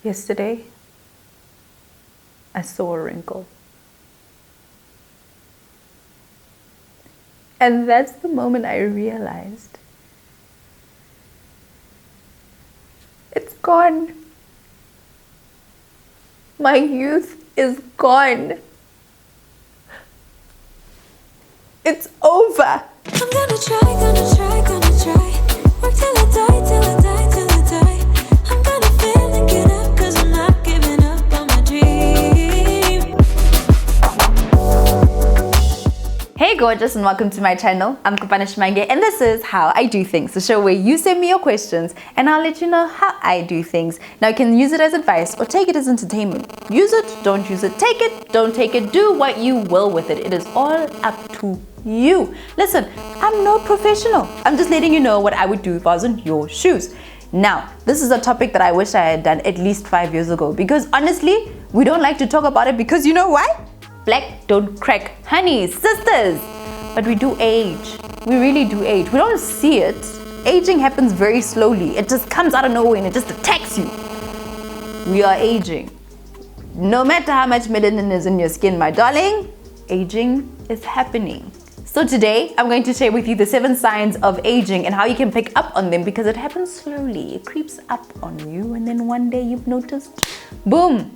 Yesterday, I saw a wrinkle. And that's the moment I realized it's gone. My youth is gone. It's over. I'm gonna try. Work till I die, till I die, till I die. I'm gonna fail and get up, 'cause I'm not giving up on my dream. Hey gorgeous, and welcome to my channel. I'm Shmange, and this is How I Do Things, the show where you send me your questions and I'll let you know how I do things. Now you can use it as advice or take it as entertainment. Use it, don't use it, take it, don't take it, do what you will with it. It is all up to you. Listen, I'm no professional. I'm just letting you know what I would do if I was in your shoes. Now, this is a topic that I wish I had done at least 5 years ago, because honestly, we don't like to talk about it because you know why? Black don't crack honey, sisters. But we do age. We really do age. We don't see it. Aging happens very slowly. It just comes out of nowhere and it just attacks you. We are aging. No matter how much melanin is in your skin, my darling, aging is happening. So today, I'm going to share with you the 7 signs of aging and how you can pick up on them, because it happens slowly. It creeps up on you and then one day you've noticed, boom,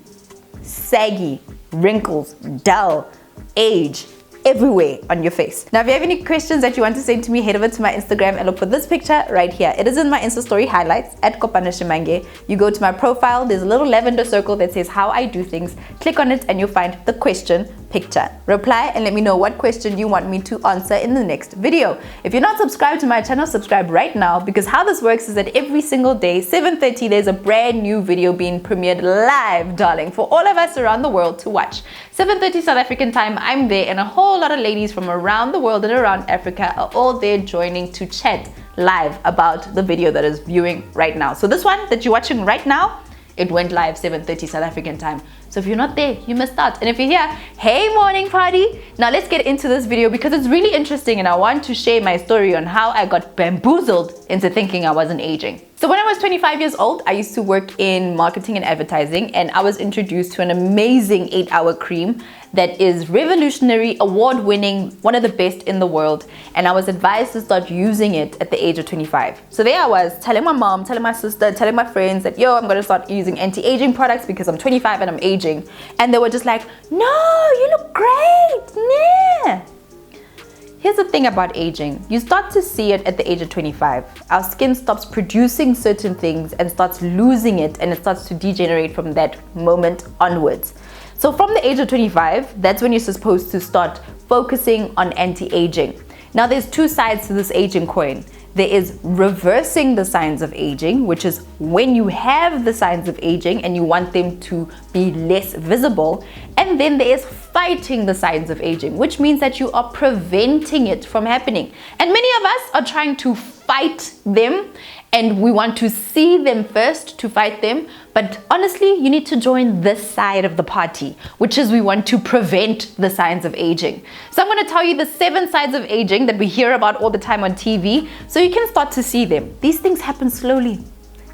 saggy, wrinkles, dull, age, everywhere on your face. Now, if you have any questions that you want to send to me, head over to my Instagram and look for this picture right here. It is in my Insta story highlights at @Shimange. You go to my profile, there's a little lavender circle that says How I Do Things. Click on it and you'll find the question picture. Reply and let me know what question you want me to answer in the next video. If you're not subscribed to my channel, subscribe right now, because how this works is that every single day, 7:30, there's a brand new video being premiered live, darling, for all of us around the world to watch. 7:30 South African time, I'm there, and a whole lot of ladies from around the world and around Africa are all there joining to chat live about the video that is viewing right now. So this one that you're watching right now, it went live 7:30 South African time. So if you're not there, you missed out. And if you're here, hey morning party. Now let's get into this video because it's really interesting and I want to share my story on how I got bamboozled into thinking I wasn't aging. So when I was 25 years old, I used to work in marketing and advertising, and I was introduced to an amazing 8-hour cream that is revolutionary, award-winning, one of the best in the world. And I was advised to start using it at the age of 25. So there I was telling my mom, telling my sister, telling my friends that, yo, I'm gonna start using anti-aging products because I'm 25 and I'm aging. And they were just like, no, you look great, nah. Here's the thing about aging. You start to see it at the age of 25. Our skin stops producing certain things and starts losing it, and it starts to degenerate from that moment onwards. So from the age of 25, that's when you're supposed to start focusing on anti-aging. Now there's 2 sides to this aging coin. There is reversing the signs of aging, which is when you have the signs of aging and you want them to be less visible. And then there is fighting the signs of aging, which means that you are preventing it from happening. And many of us are trying to fight them, and we want to see them first to fight them. But honestly, you need to join this side of the party, which is we want to prevent the signs of aging. So I'm going to tell you the 7 signs of aging that we hear about all the time on TV, so you can start to see them. These things happen slowly.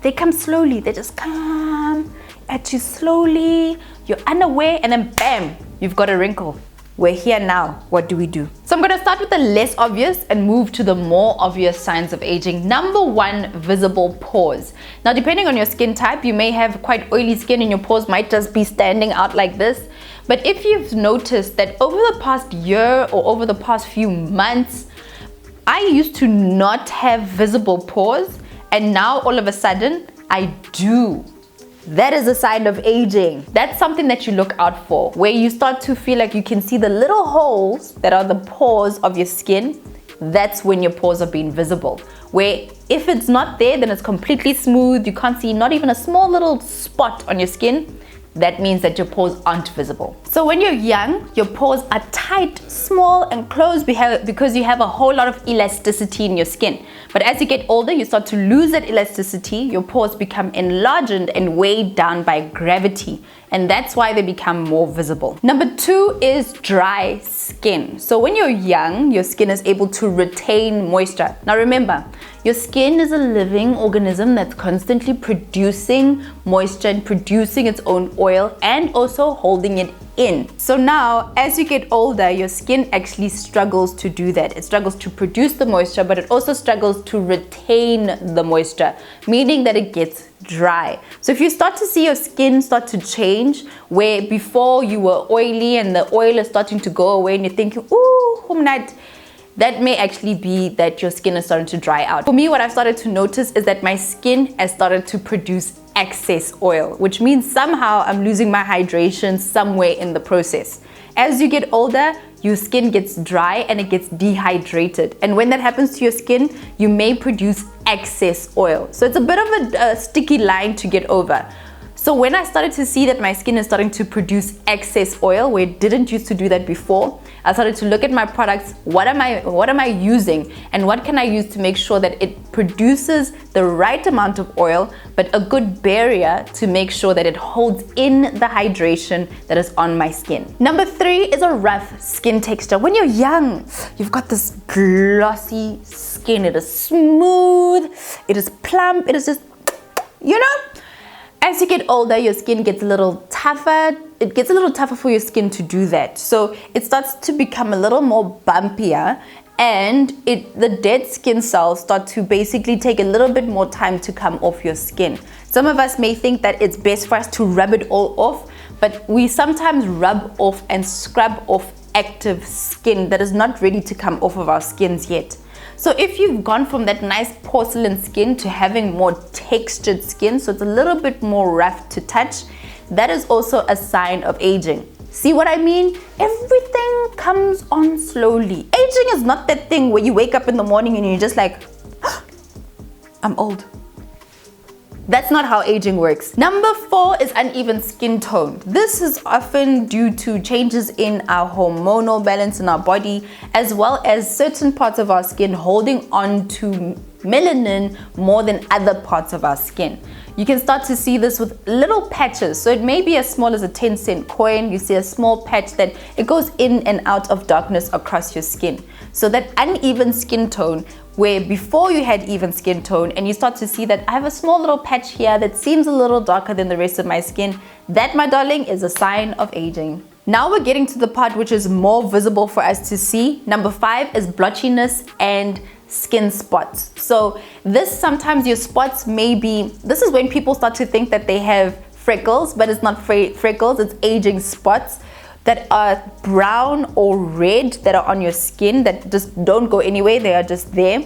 They come slowly. They just come at you slowly. You're unaware, and then bam, you've got a wrinkle. We're here now. What do we do? So I'm going to start with the less obvious and move to the more obvious signs of aging. Number 1, visible pores. Now, depending on your skin type, you may have quite oily skin and your pores might just be standing out like this. But if you've noticed that over the past year or over the past few months, I used to not have visible pores, and now all of a sudden I do. That is a sign of aging. That's something that you look out for, where you start to feel like you can see the little holes that are the pores of your skin. That's when your pores are being visible. Where if it's not there, then it's completely smooth. You can't see not even a small little spot on your skin. That means that your pores aren't visible. So when you're young, your pores are tight, small, and closed because you have a whole lot of elasticity in your skin. But as you get older, you start to lose that elasticity. Your pores become enlarged and weighed down by gravity. and that's why they become more visible. Number 2 is dry skin. So when you're young, your skin is able to retain moisture. Now remember, your skin is a living organism that's constantly producing moisture and producing its own oil and also holding it in. So now, as you get older, your skin actually struggles to do that. It struggles to produce the moisture, but it also struggles to retain the moisture, meaning that it gets dry. So if you start to see your skin start to change, where before you were oily and the oil is starting to go away and you're thinking, ooh, humnat, that may actually be that your skin is starting to dry out. For me, what I've started to notice is that my skin has started to produce excess oil, which means somehow I'm losing my hydration somewhere in the process. As you get older, your skin gets dry and it gets dehydrated. And when that happens to your skin, you may produce excess oil. So it's a bit of a sticky line to get over. So when I started to see that my skin is starting to produce excess oil, where it didn't used to do that before, I started to look at my products. What am I using, and what can I use to make sure that it produces the right amount of oil, but a good barrier to make sure that it holds in the hydration that is on my skin. Number 3 is a rough skin texture. When you're young, you've got this glossy skin. It is smooth, it is plump, it is just, you know. As you get older, your skin gets a little tougher. It gets a little tougher for your skin to do that. So it starts to become a little more bumpier, and the dead skin cells start to basically take a little bit more time to come off your skin. Some of us may think that it's best for us to rub it all off, but we sometimes rub off and scrub off active skin that is not ready to come off of our skins yet. So if you've gone from that nice porcelain skin to having more textured skin, so it's a little bit more rough to touch, that is also a sign of aging. See what I mean? Everything comes on slowly. Aging is not that thing where you wake up in the morning and you're just like, I'm old. That's not how aging works. Number 4 is uneven skin tone. This is often due to changes in our hormonal balance in our body, as well as certain parts of our skin holding on to melanin more than other parts of our skin. You can start to see this with little patches. So it may be as small as a 10-cent coin. You see a small patch that it goes in and out of darkness across your skin. So that uneven skin tone, where before you had even skin tone and you start to see that I have a small little patch here that seems a little darker than the rest of my skin, that, my darling, is a sign of aging. Now we're getting to the part which is more visible for us to see. Number 5 is blotchiness and skin spots. So this, sometimes your spots may be, this is when people start to think that they have freckles, but it's not freckles, it's aging spots that are brown or red that are on your skin that just don't go anywhere, they are just there.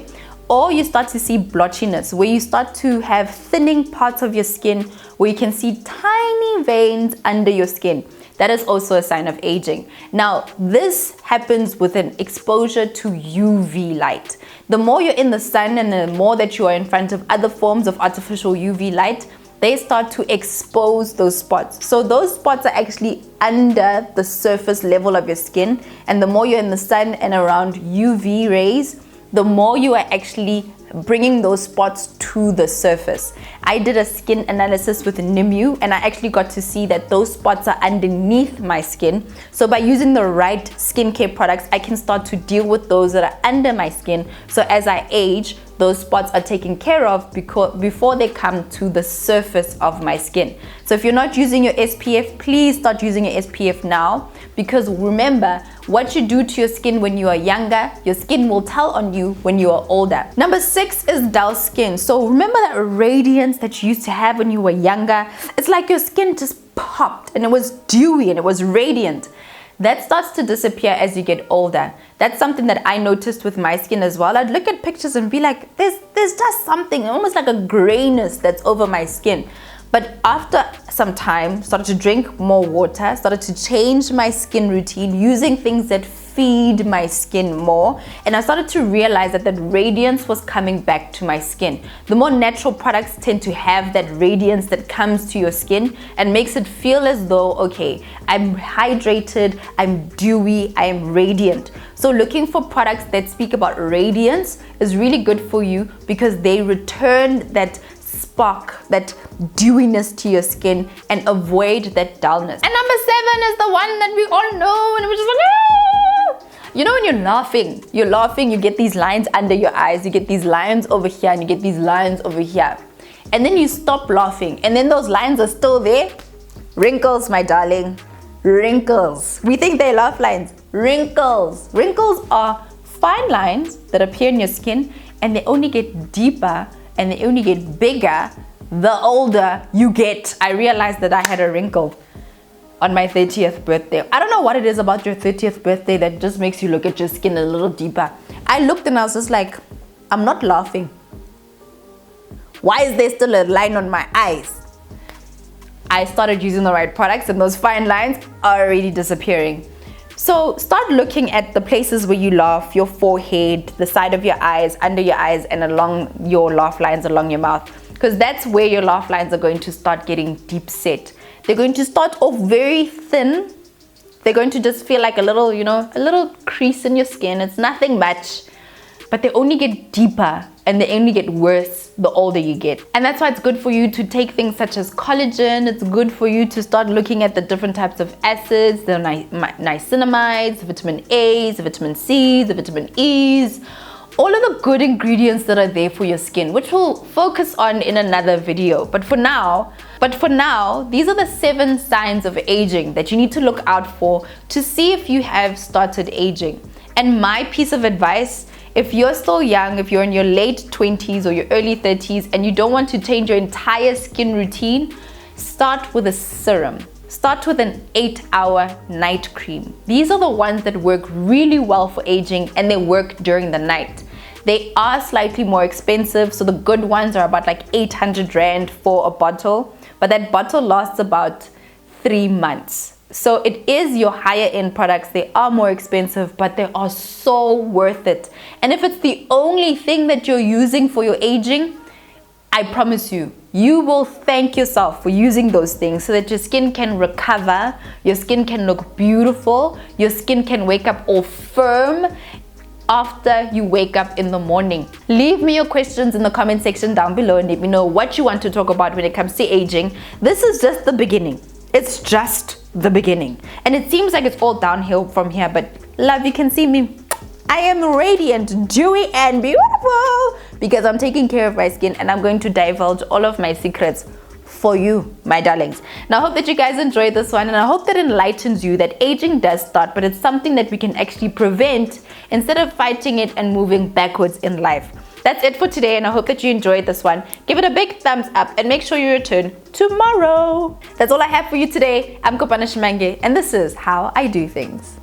Or you start to see blotchiness, where you start to have thinning parts of your skin, where you can see tiny veins under your skin. That is also a sign of aging. Now, this happens with an exposure to UV light. The more you're in the sun and the more that you are in front of other forms of artificial UV light, they start to expose those spots. So those spots are actually under the surface level of your skin, and the more you're in the sun and around UV rays, the more you are actually bringing those spots to the surface. I did a skin analysis with Nimu, and I actually got to see that those spots are underneath my skin. So by using the right skincare products, I can start to deal with those that are under my skin. So as I age, those spots are taken care of before they come to the surface of my skin. So if you're not using your SPF, please start using your SPF now, because remember, what you do to your skin when you are younger, your skin will tell on you when you are older. Number 6 is dull skin. So remember that radiance that you used to have when you were younger? It's like your skin just popped and it was dewy and it was radiant. That starts to disappear as you get older. That's something that I noticed with my skin as well. I'd look at pictures and be like, there's just something, almost like a grayness that's over my skin. But after some time, started to drink more water, started to change my skin routine using things that feed my skin more, and I started to realize that that radiance was coming back to my skin. The more natural products tend to have that radiance that comes to your skin and makes it feel as though, okay, I'm hydrated, I'm dewy, I'm radiant. So looking for products that speak about radiance is really good for you, because they return that spark, that dewiness to your skin and avoid that dullness. And number 7 is the one that we all know, and we're just like, ah! You know, when you're laughing, you get these lines under your eyes, you get these lines over here, and you get these lines over here. And then you stop laughing, and then those lines are still there. Wrinkles, my darling. Wrinkles. We think they're laugh lines. Wrinkles. Wrinkles are fine lines that appear in your skin, and they only get deeper and they only get bigger the older you get. I realized that I had a wrinkle on my 30th birthday. I don't know what it is about your 30th birthday that just makes you look at your skin a little deeper. I looked and I was just like, I'm not laughing. Why is there still a line on my eyes? I started using the right products and those fine lines are already disappearing. So start looking at the places where you laugh, your forehead, the side of your eyes, under your eyes, and along your laugh lines along your mouth, because that's where your laugh lines are going to start getting deep set. They're going to start off very thin. They're going to just feel like a little, a little crease in your skin. It's nothing much, but they only get deeper and they only get worse the older you get. And that's why it's good for you to take things such as collagen. It's good for you to start looking at the different types of acids, the niacinamides, vitamin A's, the vitamin C's, the vitamin E's, all of the good ingredients that are there for your skin, which we'll focus on in another video. But for now, these are the 7 signs of aging that you need to look out for to see if you have started aging. And my piece of advice, if you're still young, if you're in your late 20s or your early 30s and you don't want to change your entire skin routine, start with a serum. Start with an 8-hour night cream. These are the ones that work really well for aging, and they work during the night. They are slightly more expensive, so the good ones are about like 800 Rand for a bottle, but that bottle lasts about 3 months. So it is your higher end products. They are more expensive, but they are so worth it. And if it's the only thing that you're using for your aging, I promise you, you will thank yourself for using those things so that your skin can recover, your skin can look beautiful, your skin can wake up all firm after you wake up in the morning. Leave me your questions in the comment section down below and let me know what you want to talk about when it comes to aging. This is just the beginning. It's just the beginning. And it seems like it's all downhill from here, but love, you can see me. I am radiant, dewy, and beautiful because I'm taking care of my skin, and I'm going to divulge all of my secrets for you, my darlings. Now, I hope that you guys enjoyed this one, and I hope that enlightens you that aging does start, but it's something that we can actually prevent instead of fighting it and moving backwards in life. That's it for today, and I hope that you enjoyed this one. Give it a big thumbs up and make sure you return tomorrow. That's all I have for you today. I'm Kopana Shimange, and this is how I do things.